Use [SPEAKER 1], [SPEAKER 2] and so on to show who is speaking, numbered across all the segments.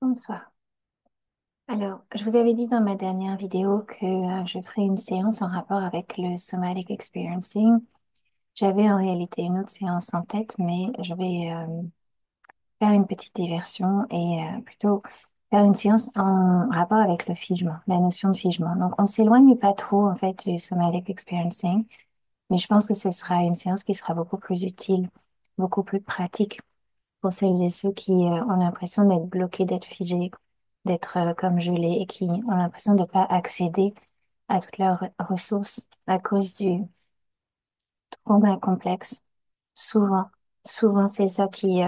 [SPEAKER 1] Bonsoir. Alors, je vous avais dit dans ma dernière vidéo que je ferais une séance en rapport avec le somatic experiencing. J'avais en réalité une autre séance en tête, mais je vais faire une petite diversion et plutôt faire une séance en rapport avec le figement, la notion de figement. Donc, on s'éloigne pas trop en fait du somatic experiencing, mais je pense que ce sera une séance qui sera beaucoup plus utile, beaucoup plus pratique pour celles et ceux qui ont l'impression d'être bloqués, d'être figés, d'être comme gelés et qui ont l'impression de ne pas accéder à toutes leurs ressources à cause du trauma complexe. Souvent, souvent, c'est ça qui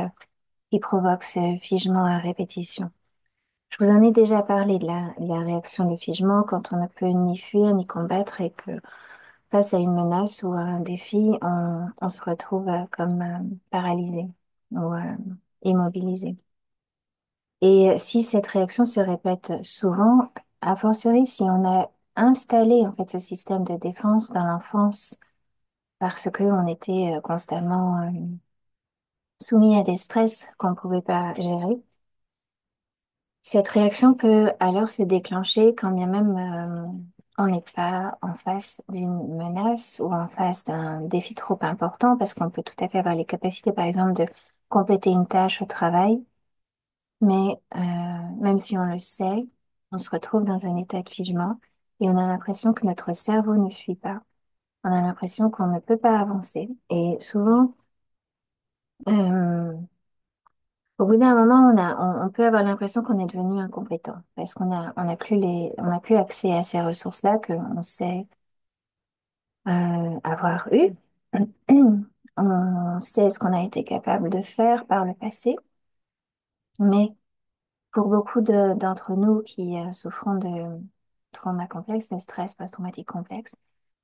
[SPEAKER 1] provoque ce figement à répétition. Je vous en ai déjà parlé de la réaction de figement quand on ne peut ni fuir ni combattre et que face à une menace ou à un défi, on se retrouve comme paralysé ou immobilisé. Et si cette réaction se répète souvent, a fortiori si on a installé en fait ce système de défense dans l'enfance parce qu'on était constamment soumis à des stress qu'on ne pouvait pas gérer, cette réaction peut alors se déclencher quand bien même on n'est pas en face d'une menace ou en face d'un défi trop important parce qu'on peut tout à fait avoir les capacités par exemple de compléter une tâche au travail. Mais même si on le sait, on se retrouve dans un état de figement et on a l'impression que notre cerveau ne suit pas. On a l'impression qu'on ne peut pas avancer. Et souvent, euh, au bout d'un moment, on peut avoir l'impression qu'on est devenu incompétent parce qu'on a plus on n'a plus accès à ces ressources-là qu'on sait avoir eues. On sait ce qu'on a été capable de faire par le passé, mais pour beaucoup d'entre nous qui souffrons de trauma complexe, de stress post-traumatique complexe,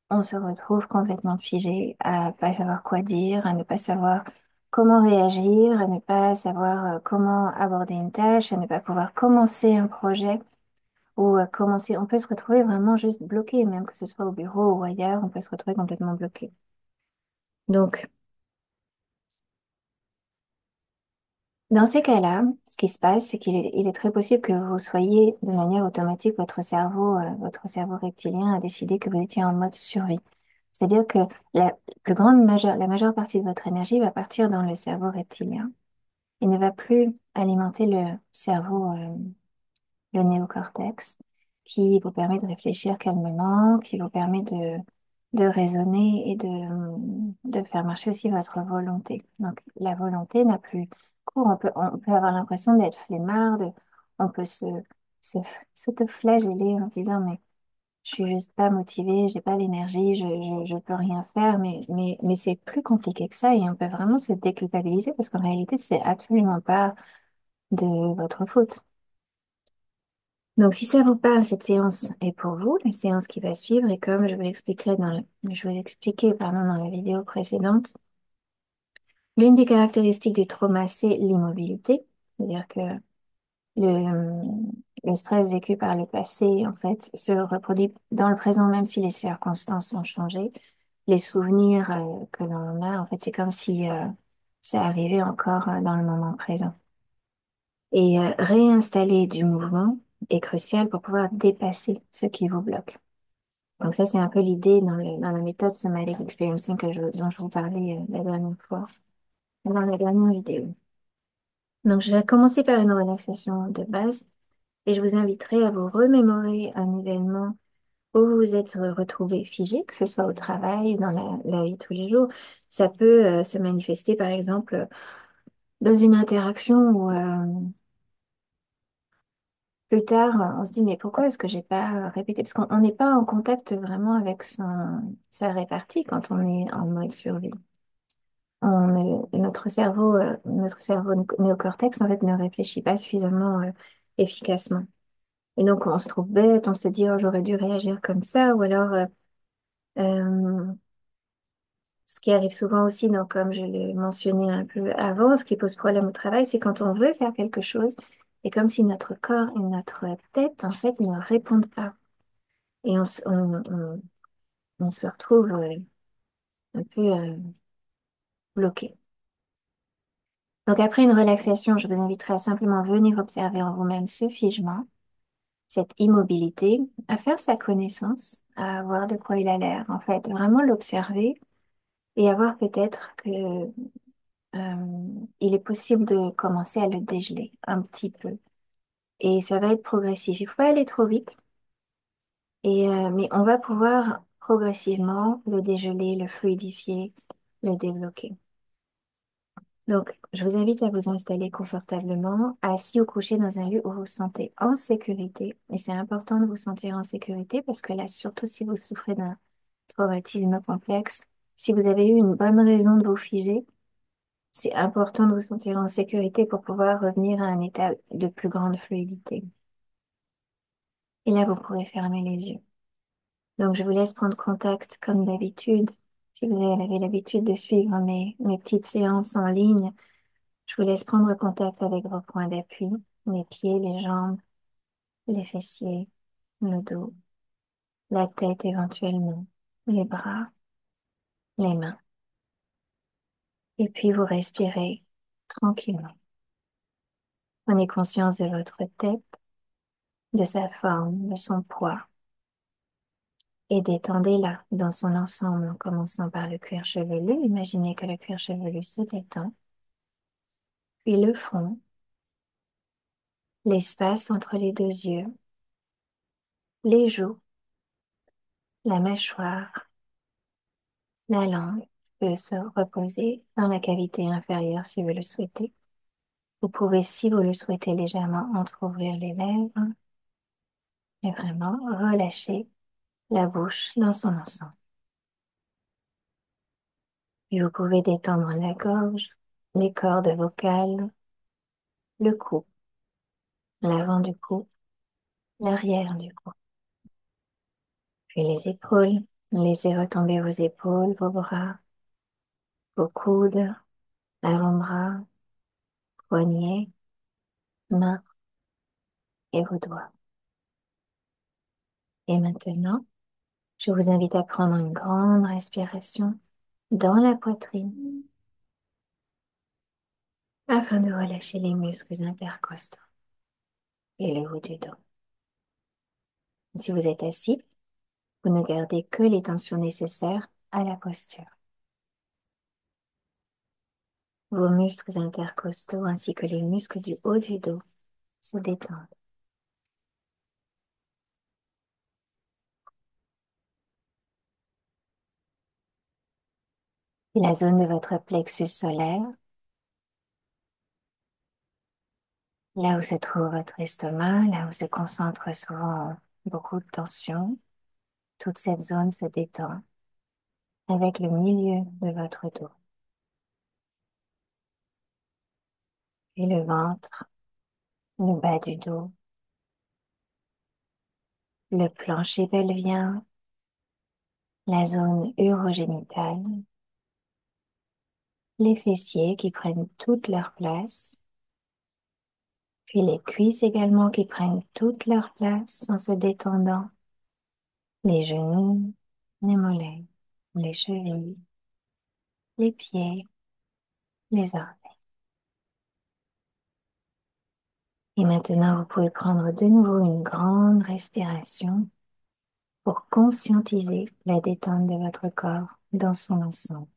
[SPEAKER 1] on se retrouve complètement figé à pas savoir quoi dire, à ne pas savoir comment réagir, à ne pas savoir comment aborder une tâche, à ne pas pouvoir commencer un projet ou commencer. On peut se retrouver vraiment juste bloqué, même que ce soit au bureau ou ailleurs, on peut se retrouver complètement bloqué. Donc, dans ces cas-là, ce qui se passe, c'est qu'il est très possible que vous soyez de manière automatique, votre cerveau reptilien a décidé que vous étiez en mode survie. C'est-à-dire que la la majeure partie de votre énergie va partir dans le cerveau reptilien et ne va plus alimenter le cerveau, le néocortex, qui vous permet de réfléchir calmement, qui vous permet de raisonner et de faire marcher aussi votre volonté. Donc, la volonté n'a plus cours. On peut avoir l'impression d'être flemmard, on peut se, s'auto-flageller en se disant, mais je suis juste pas motivée, j'ai pas l'énergie, je peux rien faire, mais c'est plus compliqué que ça et on peut vraiment se déculpabiliser parce qu'en réalité, c'est absolument pas de votre faute. Donc, si ça vous parle, cette séance est pour vous, la séance qui va suivre, et comme je vous l'expliquais, pardon, dans la vidéo précédente, l'une des caractéristiques du trauma, c'est l'immobilité. C'est-à-dire que le, le stress vécu par le passé, en fait, se reproduit dans le présent, même si les circonstances ont changé. Les souvenirs, que l'on a, en fait, c'est comme si, ça arrivait encore, dans le moment présent. Et réinstaller du mouvement est crucial pour pouvoir dépasser ce qui vous bloque. Donc ça, c'est un peu l'idée dans la méthode Somatic Experiencing dont je vous parlais la dernière fois, dans la dernière vidéo. Donc je vais commencer par une relaxation de base et je vous inviterai à vous remémorer un événement où vous vous êtes retrouvé figé, que ce soit au travail ou dans la vie de tous les jours. Ça peut se manifester par exemple dans une interaction où plus tard, on se dit, mais pourquoi est-ce que j'ai pas répété? Parce qu'on n'est pas en contact vraiment avec sa répartie quand on est en mode survie. Notre cerveau néocortex, en fait, ne réfléchit pas suffisamment efficacement. Et donc, on se trouve bête, on se dit, oh, j'aurais dû réagir comme ça, ou alors, euh, ce qui arrive souvent aussi, donc, comme je l'ai mentionné un peu avant, ce qui pose problème au travail, c'est quand on veut faire quelque chose, et comme si notre corps et notre tête, en fait, ne répondent pas. Et on se retrouve un peu bloqué. Donc après une relaxation, je vous inviterai à simplement venir observer en vous-même ce figement, cette immobilité, à faire sa connaissance, à voir de quoi il a l'air. En fait, vraiment l'observer et à voir peut-être que il est possible de commencer à le dégeler un petit peu. Et ça va être progressif. Il faut pas aller trop vite. Mais on va pouvoir progressivement le dégeler, le fluidifier, le débloquer. Donc, je vous invite à vous installer confortablement, assis ou couché dans un lieu où vous vous sentez en sécurité. Et c'est important de vous sentir en sécurité parce que là, surtout si vous souffrez d'un traumatisme complexe, si vous avez eu une bonne raison de vous figer, c'est important de vous sentir en sécurité pour pouvoir revenir à un état de plus grande fluidité. Et là, vous pourrez fermer les yeux. Donc, je vous laisse prendre contact comme d'habitude. Si vous avez l'habitude de suivre mes petites séances en ligne, je vous laisse prendre contact avec vos points d'appui, les pieds, les jambes, les fessiers, le dos, la tête éventuellement, les bras, les mains. Et puis vous respirez tranquillement. Prenez conscience de votre tête, de sa forme, de son poids, et détendez-la dans son ensemble en commençant par le cuir chevelu. Imaginez que le cuir chevelu se détend, puis le front, l'espace entre les deux yeux, les joues, la mâchoire, la langue peut se reposer dans la cavité inférieure si vous le souhaitez. Vous pouvez, si vous le souhaitez, légèrement entrouvrir les lèvres et vraiment relâcher la bouche dans son ensemble. Puis vous pouvez détendre la gorge, les cordes vocales, le cou, l'avant du cou, l'arrière du cou. Puis les épaules. Laissez retomber vos épaules, vos bras, vos coudes, avant-bras, poignets, mains et vos doigts. Et maintenant, je vous invite à prendre une grande respiration dans la poitrine afin de relâcher les muscles intercostaux et le haut du dos. Si vous êtes assis, vous ne gardez que les tensions nécessaires à la posture. Vos muscles intercostaux ainsi que les muscles du haut du dos se détendent. Et la zone de votre plexus solaire, là où se trouve votre estomac, là où se concentre souvent beaucoup de tension, toute cette zone se détend avec le milieu de votre dos. Et le ventre, le bas du dos, le plancher pelvien, la zone urogénitale, les fessiers qui prennent toute leur place, puis les cuisses également qui prennent toute leur place en se détendant, les genoux, les mollets, les chevilles, les pieds, les orteils. Et maintenant, vous pouvez prendre de nouveau une grande respiration pour conscientiser la détente de votre corps dans son ensemble.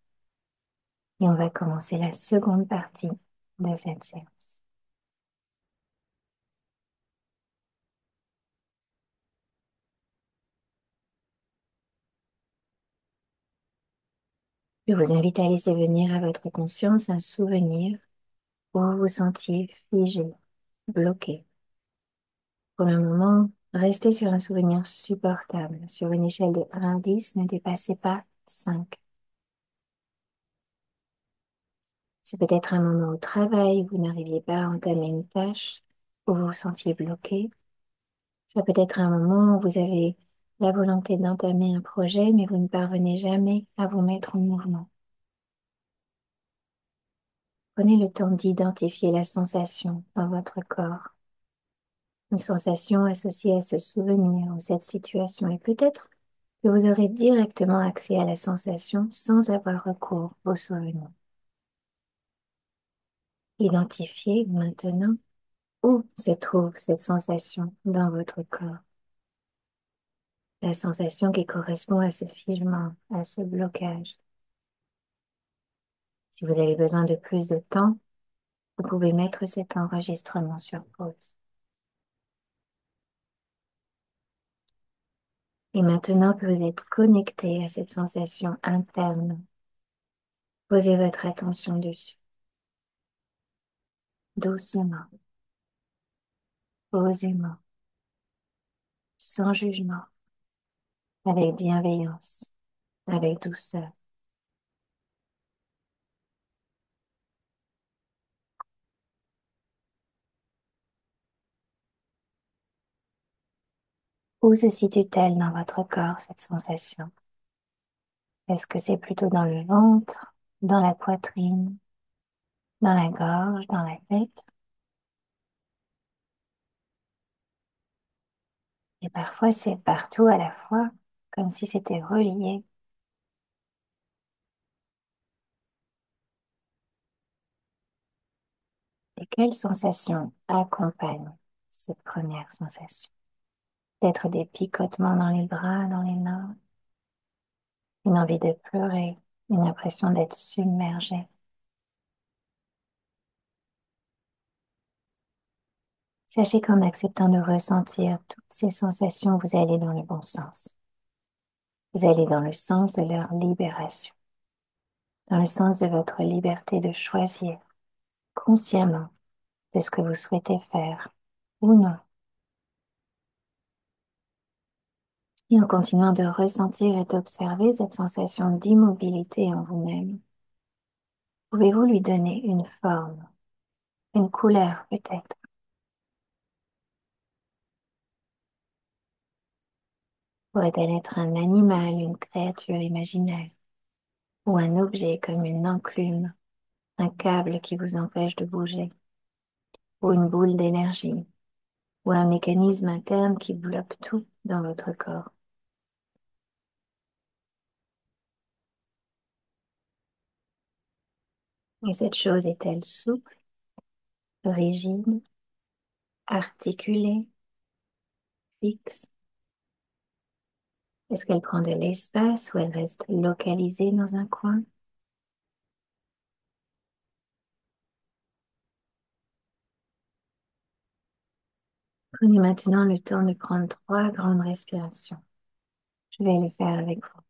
[SPEAKER 1] Et on va commencer la seconde partie de cette séance. Je vous invite à laisser venir à votre conscience un souvenir où vous vous sentiez figé, bloqué. Pour le moment, restez sur un souvenir supportable. Sur une échelle de 1 à 10, ne dépassez pas 5. C'est peut-être un moment au travail où vous n'arriviez pas à entamer une tâche, où vous vous sentiez bloqué. Ça peut être un moment où vous avez la volonté d'entamer un projet, mais vous ne parvenez jamais à vous mettre en mouvement. Prenez le temps d'identifier la sensation dans votre corps, une sensation associée à ce souvenir ou cette situation, et peut-être que vous aurez directement accès à la sensation sans avoir recours au souvenir. Identifiez maintenant où se trouve cette sensation dans votre corps. La sensation qui correspond à ce figement, à ce blocage. Si vous avez besoin de plus de temps, vous pouvez mettre cet enregistrement sur pause. Et maintenant que vous êtes connecté à cette sensation interne, posez votre attention dessus, doucement, posément, sans jugement, avec bienveillance, avec douceur. Où se situe-t-elle dans votre corps, cette sensation? Est-ce que c'est plutôt dans le ventre, dans la poitrine, dans la gorge, dans la tête? Et parfois, c'est partout à la fois, comme si c'était relié. Et quelle sensation accompagne cette première sensation? Peut-être des picotements dans les bras, dans les mains, une envie de pleurer, une impression d'être submergé. Sachez qu'en acceptant de ressentir toutes ces sensations, vous allez dans le bon sens. Vous allez dans le sens de leur libération, dans le sens de votre liberté de choisir consciemment de ce que vous souhaitez faire ou non. Et en continuant de ressentir et d'observer cette sensation d'immobilité en vous-même, pouvez-vous lui donner une forme, une couleur peut-être? Pourrait-elle être un animal, une créature imaginaire, ou un objet comme une enclume, un câble qui vous empêche de bouger, ou une boule d'énergie, ou un mécanisme interne qui bloque tout dans votre corps? Et cette chose est-elle souple, rigide, articulée, fixe? Est-ce qu'elle prend de l'espace ou elle reste localisée dans un coin? Prenez maintenant le temps de prendre 3 grandes respirations. Je vais le faire avec vous.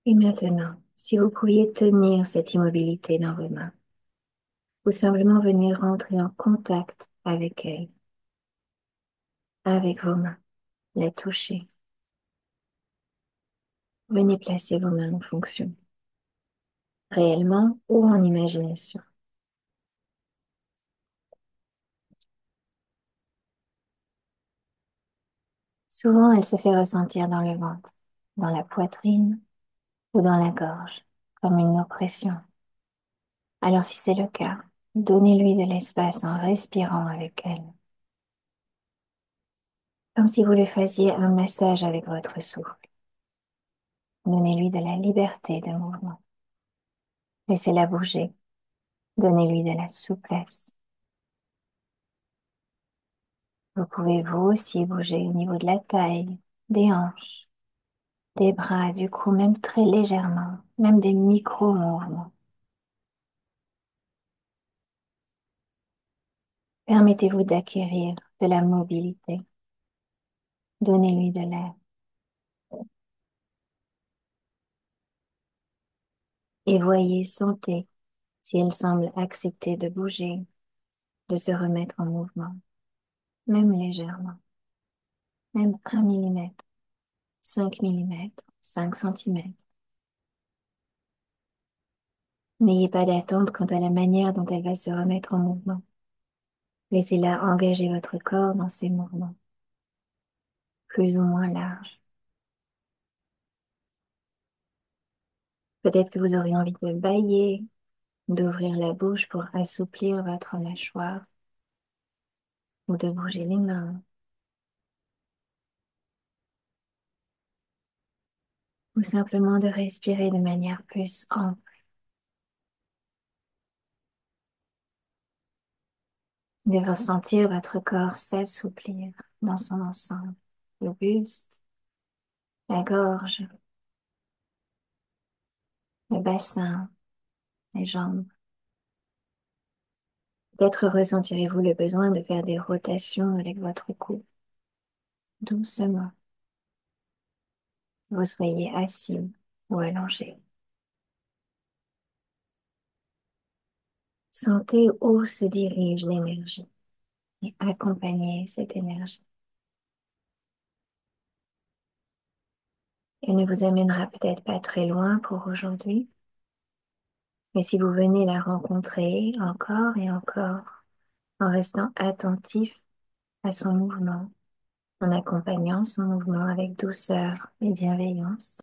[SPEAKER 1] Et maintenant, si vous pouviez tenir cette immobilité dans vos mains, ou simplement venir rentrer en contact avec elle, avec vos mains, la toucher. Venez placer vos mains en fonction, réellement ou en imagination. Souvent, elle se fait ressentir dans le ventre, dans la poitrine ou dans la gorge, comme une oppression. Alors si c'est le cas, donnez-lui de l'espace en respirant avec elle, comme si vous lui faisiez un massage avec votre souffle. Donnez-lui de la liberté de mouvement. Laissez-la bouger. Donnez-lui de la souplesse. Vous pouvez vous aussi bouger au niveau de la taille, des hanches, des bras, du cou, même très légèrement, même des micro-mouvements. Permettez-vous d'acquérir de la mobilité. Donnez-lui de l'air. Et voyez, sentez si elle semble accepter de bouger, de se remettre en mouvement, même légèrement, même 1 millimètre, 5 millimètres, 5 centimètres. N'ayez pas d'attente quant à la manière dont elle va se remettre en mouvement. Laissez-la engager votre corps dans ses mouvements, plus ou moins larges. Peut-être que vous aurez envie de bâiller, d'ouvrir la bouche pour assouplir votre mâchoire ou de bouger les mains ou simplement de respirer de manière plus ample, de ressentir votre corps s'assouplir dans son ensemble, le buste, la gorge, le bassin, les jambes. Peut-être ressentirez-vous le besoin de faire des rotations avec votre cou, doucement, que vous soyez assis ou allongé. Sentez où se dirige l'énergie et accompagnez cette énergie. Elle ne vous amènera peut-être pas très loin pour aujourd'hui, mais si vous venez la rencontrer encore et encore, en restant attentif à son mouvement, en accompagnant son mouvement avec douceur et bienveillance,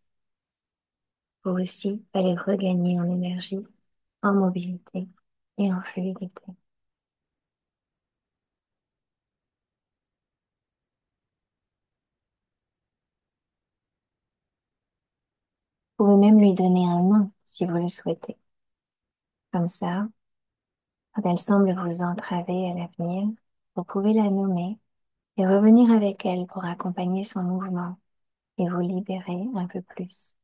[SPEAKER 1] vous aussi allez regagner en énergie, en mobilité et en fluidité. Vous pouvez même lui donner un nom si vous le souhaitez. Comme ça, quand elle semble vous entraver à l'avenir, vous pouvez la nommer et revenir avec elle pour accompagner son mouvement et vous libérer un peu plus.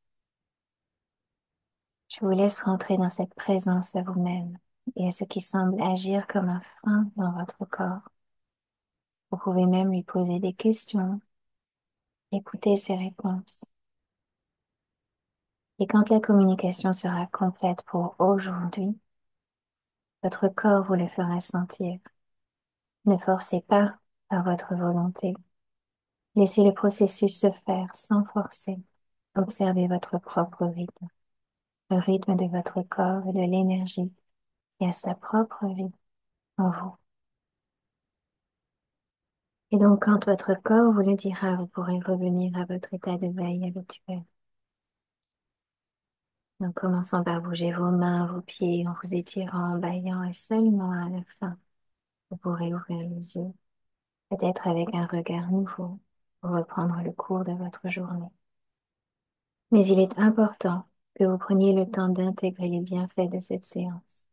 [SPEAKER 1] Je vous laisse rentrer dans cette présence à vous-même et à ce qui semble agir comme un frein dans votre corps. Vous pouvez même lui poser des questions, écouter ses réponses. Et quand la communication sera complète pour aujourd'hui, votre corps vous le fera sentir. Ne forcez pas par votre volonté. Laissez le processus se faire sans forcer. Observez votre propre rythme, le rythme de votre corps et de l'énergie qui a sa propre vie en vous. Et donc, quand votre corps vous le dira, vous pourrez revenir à votre état de veille habituel. En commençant par bouger vos mains, vos pieds, en vous étirant, en bâillant, et seulement à la fin, vous pourrez ouvrir les yeux, peut-être avec un regard nouveau, pour reprendre le cours de votre journée. Mais il est important que vous preniez le temps d'intégrer les bienfaits de cette séance.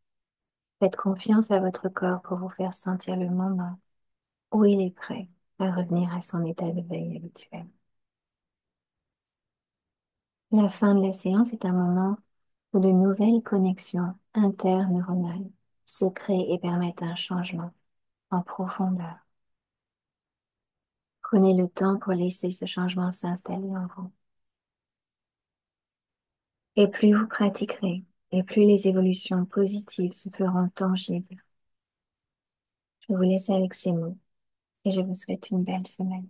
[SPEAKER 1] Faites confiance à votre corps pour vous faire sentir le moment où il est prêt à revenir à son état de veille habituel. La fin de la séance est un moment où de nouvelles connexions interneuronales se créent et permettent un changement en profondeur. Prenez le temps pour laisser ce changement s'installer en vous. Et plus vous pratiquerez, et plus les évolutions positives se feront tangibles. Je vous laisse avec ces mots et je vous souhaite une belle semaine.